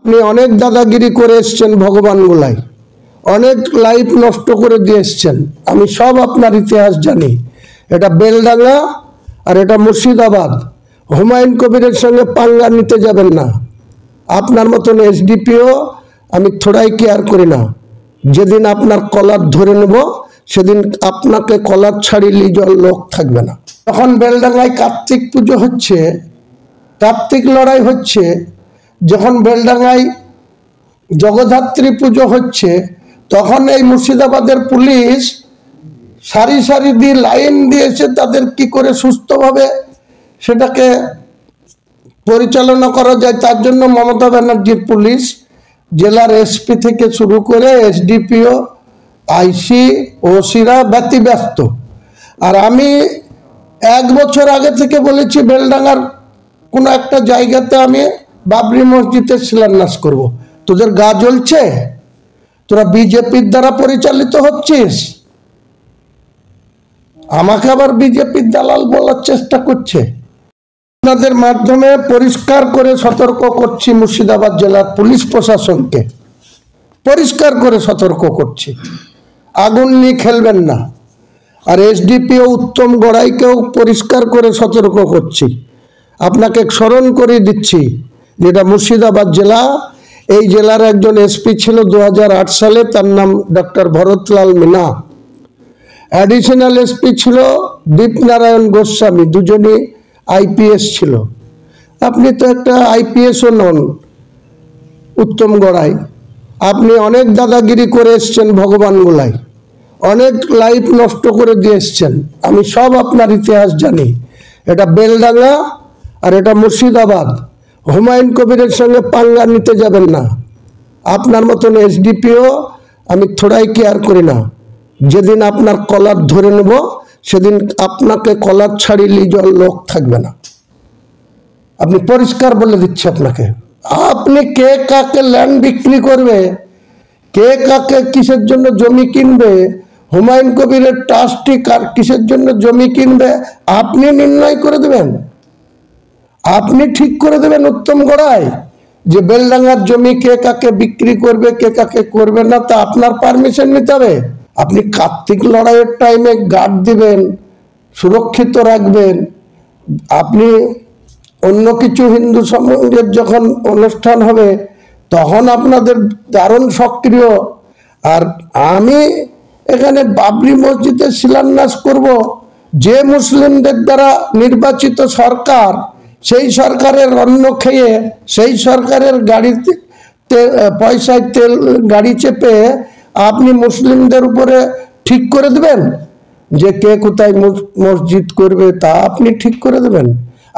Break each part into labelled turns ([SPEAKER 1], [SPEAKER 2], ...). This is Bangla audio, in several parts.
[SPEAKER 1] আপনি অনেক দাদাগিরি করে এসছেন ভগবান গোলায়, অনেক লাইফ নষ্ট করে দিয়ে এসছেন। আমি সব আপনার ইতিহাস জানি। এটা বেলডাঙ্গা আর এটা মুর্শিদাবাদ। হুমায়ুন কবিরের সঙ্গে পাঙ্গা নিতে যাবেন না। আপনার মতন এসডিপিও আমি থোড়াই কেয়ার করি না। যেদিন আপনার কলার ধরে নেব সেদিন আপনাকে কলার ছাড়িয়ে লিজল লোক থাকবে না। যখন বেলডাঙ্গায় কার্তিক পুজো হচ্ছে, কার্তিক লড়াই হচ্ছে, যখন বেলডাঙ্গায় জগদ্ধাত্রী পুজো হচ্ছে, তখন এই মুর্শিদাবাদের পুলিশ সারি সারি দিয়ে লাইন দিয়েছে তাদের কি করে সুস্থভাবে সেটাকে পরিচালনা করা যায় তার জন্য মমতা ব্যানার্জির পুলিশ, জেলার এসপি থেকে শুরু করে এসডিপিও, আইসি, ওসিরা ব্যতিব্যস্ত। আর আমি 1 বছর আগে থেকে বলেছি বেলডাঙ্গার কোনো একটা জায়গাতে আমি বাবরি মসজিদের শিলান্যাস করব। তোদের গা জ্বলছে? তোরা বিজেপির দ্বারা পরিচালিত হচ্ছিস, আমাকে আবার বিজেপির দালাল বলার চেষ্টা করছে। আপনাদের মাধ্যমে পরিষ্কার করে সতর্ক করছি মুর্শিদাবাদ জেলার পুলিশ প্রশাসনকে, পরিষ্কার করে সতর্ক করছি, আগুন নিয়ে খেলবেন না। আর এসডিপিও উত্তম গড়াইকেও পরিষ্কার করে সতর্ক করছি। আপনাকে স্মরণ করে দিচ্ছি যেটা মুর্শিদাবাদ জেলা, এই জেলার একজন এসপি ছিল 2008 সালে, তার নাম doctor Bharatlal Meena. Additional SP ছিল দীপনারায়ণ গোস্বামী, দুজনই আইপিএস ছিল। আপনি তো একটা আইপিএসও নন উত্তম গড়াই। আপনি অনেক দাদাগিরি করে এসছেন ভগবান গোলায়, অনেক লাইফ নষ্ট করে দিয়ে এসছেন। আমি সব আপনার ইতিহাস জানি। এটা বেলডাঙ্গা আর এটা মুর্শিদাবাদ। হুমায়ুন কবিরের সঙ্গে পাঙ্গা নিতে যাবেন না। আপনার মতন এসডিপিও আমি থোড়াই কেয়ার করি না। যেদিন আপনার কলার ধরে নেব সেদিন আপনাকে কলার ছাড়িয়ে লিজল লোক থাকবে না। আপনি পরিষ্কার বলে দিচ্ছি আপনাকে। আপনি কে কাকে ল্যান্ড বিক্রি করবে, কে কাকে কিসের জন্য জমি কিনবে, হুমায়ুন কবিরের ট্রাস্টি কার কিসের জন্য জমি কিনবে, আপনি নির্ণয় করে দেবেন, আপনি ঠিক করে দেবেন উত্তম গড়াই যে বেলডাঙ্গার জমি কে কাকে বিক্রি করবে, কে কাকে করবে না, তা আপনার পারমিশন নিতে হবে। আপনি কার্তিক লড়াইয়ের টাইমে গার্ড দিবেন, সুরক্ষিত রাখবেন। আপনি অন্য কিছু হিন্দু সমাজের যখন অনুষ্ঠান হবে তখন আপনাদের দারুণ সক্রিয়। আর আমি এখানে বাবরি মসজিদের শিলান্যাস করব, যে মুসলিমদের দ্বারা নির্বাচিত সরকার, সেই সরকারের অন্ন খেয়ে, সেই সরকারের গাড়িতে পয়সায় তেল গাড়ি চেপে আপনি মুসলিমদের উপরে ঠিক করে দেবেন যে কে কোথায় মসজিদ করবে, তা আপনি ঠিক করে দেবেন।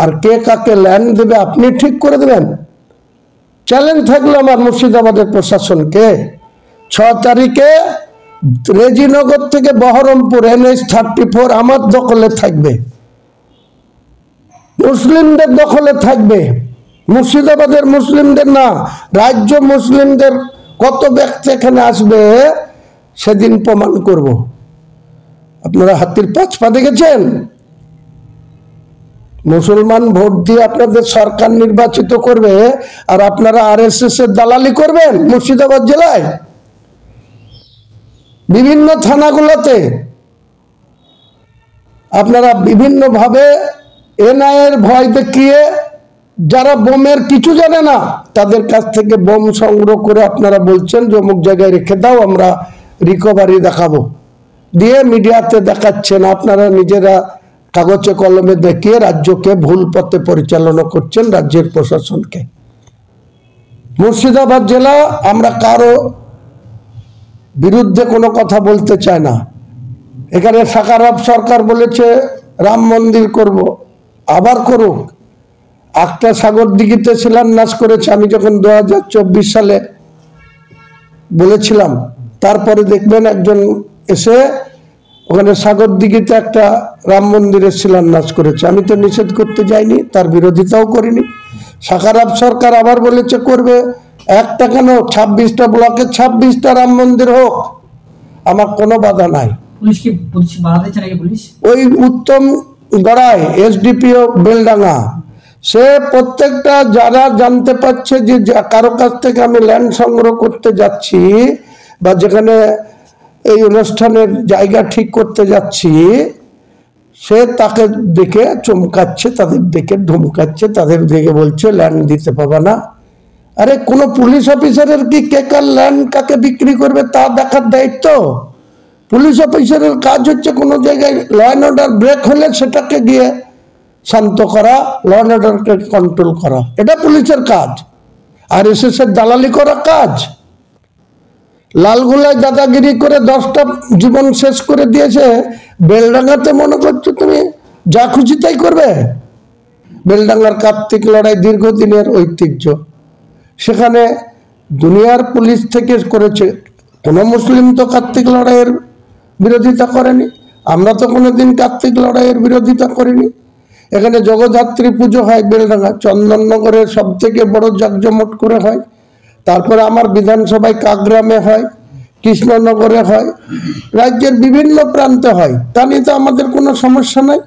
[SPEAKER 1] আর কে কাকে ল্যান্ড দেবে আপনি ঠিক করে দেবেন। চ্যালেঞ্জ থাকলো আমার মুর্শিদাবাদের প্রশাসনকে, 6 তারিখে রেজিনগর থেকে বহরমপুর NH-34 আমার দখলে থাকবে, মুসলিমদের দখলে থাকবে। মুর্শিদাবাদের মুসলিমদের না, রাজ্য মুসলিমদের কত ব্যক্তি এখানে আসবে সেদিন প্রমাণ করব। আপনারা হাতির 5 পা দেখেছেন? মুসলমান ভোট দিয়ে আপনাদের সরকার নির্বাচিত করবে আর আপনারা RSS এর দালালি করবেন মুর্শিদাবাদ জেলায় বিভিন্ন থানাগুলোতে। আপনারা বিভিন্নভাবে NIA-র ভয় দেখিয়ে যারা বোমের কিছু জানে না তাদের কাছ থেকে বোম সংগ্রহ করে আপনারা বলছেন যে অমুক জায়গায় রেখে দাও, আমরা রিকভারি দেখাবো, দিয়ে মিডিয়াতে দেখাচ্ছেন। আপনারা নিজেরা কাগজে কলমে দেখিয়ে রাজ্যকে ভুল পথে পরিচালনা করছেন, রাজ্যের প্রশাসনকে। মুর্শিদাবাদ জেলা আমরা কারো বিরুদ্ধে কোনো কথা বলতে চাই না। এখানে সাকারাব সরকার বলেছে রাম মন্দির করব, আবার করুক। একটা সাগর দিঘিতে শিলান্যাস করেছে আমি যখন 2024 সালে বলেছিলাম, তারপরে দেখবেন একজন এসে ওখানে সাগর দিঘিতে একটা রাম মন্দিরের শিলান্যাস করেছে। আমি তো নিষেধ করতে যাইনি, তার বিরোধিতাও করিনি। সাকারাব সরকার আবার বলেছে করবে, একটা কেন 26টা ব্লকে 26টা রাম মন্দির হোক, আমার কোনো বাধা নাই। ওই উত্তম গড়াই এসডিপিও বেলডাঙ্গা সে প্রত্যেকটা যারা জানতে পারছে যে কারো কাছ থেকে আমি ল্যান্ড সংগ্রহ করতে যাচ্ছি বা যেখানে এই অনুষ্ঠানের জায়গা ঠিক করতে যাচ্ছি, সে তাকে দেখে চমকাচ্ছে, তাদের দেখে ধমকাচ্ছে, তাদের দেখে বলছে ল্যান্ড দিতে পাবে না। আরে কোনো পুলিশ অফিসারের কি কে কার ল্যান্ড কাকে বিক্রি করবে তা দেখার দায়িত্ব? পুলিশ অফিসারের কাজ হচ্ছে কোনো জায়গায় ল অ্যান্ড অর্ডার ব্রেক হলে সেটাকে গিয়ে শান্ত করা, ল অ্যান্ড অর্ডারকে কন্ট্রোল করা, এটা পুলিশের কাজ। আর এসএসের দালালি করা কাজ। লালগোলায় দাদাগিরি করে 10টা জীবন শেষ করে দিয়েছে, বেলডাঙ্গাতে মনে করছো তুমি যা খুশি তাই করবে? বেলডাঙ্গার কার্তিক লড়াই দীর্ঘদিনের ঐতিহ্য, সেখানে দুনিয়ার পুলিশ থেকে করেছে। কোনো মুসলিম তো কার্তিক লড়াইয়ের বিরোধিতা করেনি, আমরা তো কোনোদিন কার্তিক লড়াইয়ের বিরোধিতা করিনি। এখানে জগদ্ধাত্রী পুজো হয় বেলডাঙ্গা, চন্দননগরের সব থেকে বড় জাঁকজমট করে হয়। তারপরে আমার বিধানসভায় কাকগ্রামে হয়, কৃষ্ণনগরে হয়, রাজ্যের বিভিন্ন প্রান্তে হয়। তা নিয়ে তো আমাদের কোনো সমস্যা নাই,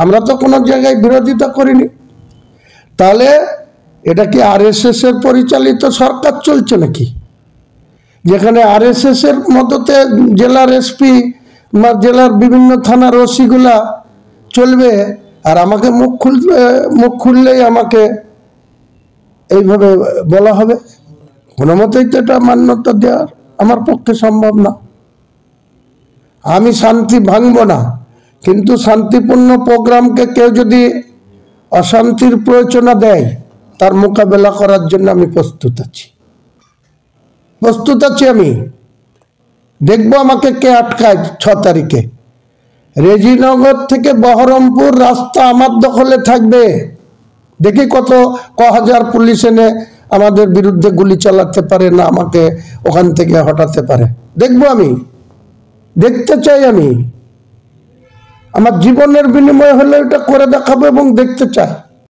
[SPEAKER 1] আমরা তো কোনো জায়গায় বিরোধিতা করিনি। তাহলে এটা কি আরএসএস এর পরিচালিত সরকার চলছে নাকি, যেখানে আরএসএস এর মদতে জেলার এসপি বা জেলার বিভিন্ন থানার ওসিগুলা চলবে, আর আমাকে মুখ খুললেই আমাকে এইভাবে বলা হবে? কোনো মতেই তো এটা মান্যতা দেওয়ার আমার পক্ষে সম্ভব না। আমি শান্তি ভাঙব না, কিন্তু শান্তিপূর্ণ প্রোগ্রামকে কেউ যদি অশান্তির প্রয়োজনা দেয়, তার মোকাবেলা করার জন্য আমি প্রস্তুত আছি। আমি দেখবো আমাকে কে আটকায়। 6 তারিখে রেজিনগর থেকে বহরমপুর রাস্তা আমার দখলে থাকবে। দেখি ক হাজার পুলিশ এনে আমাদের বিরুদ্ধে গুলি চালাতে পারে না, আমাকে ওখান থেকে হটাতে পারে। দেখবো, আমি দেখতে চাই। আমি আমার জীবনের বিনিময়ে হলে এটা করে দেখাবো এবং দেখতে চাই।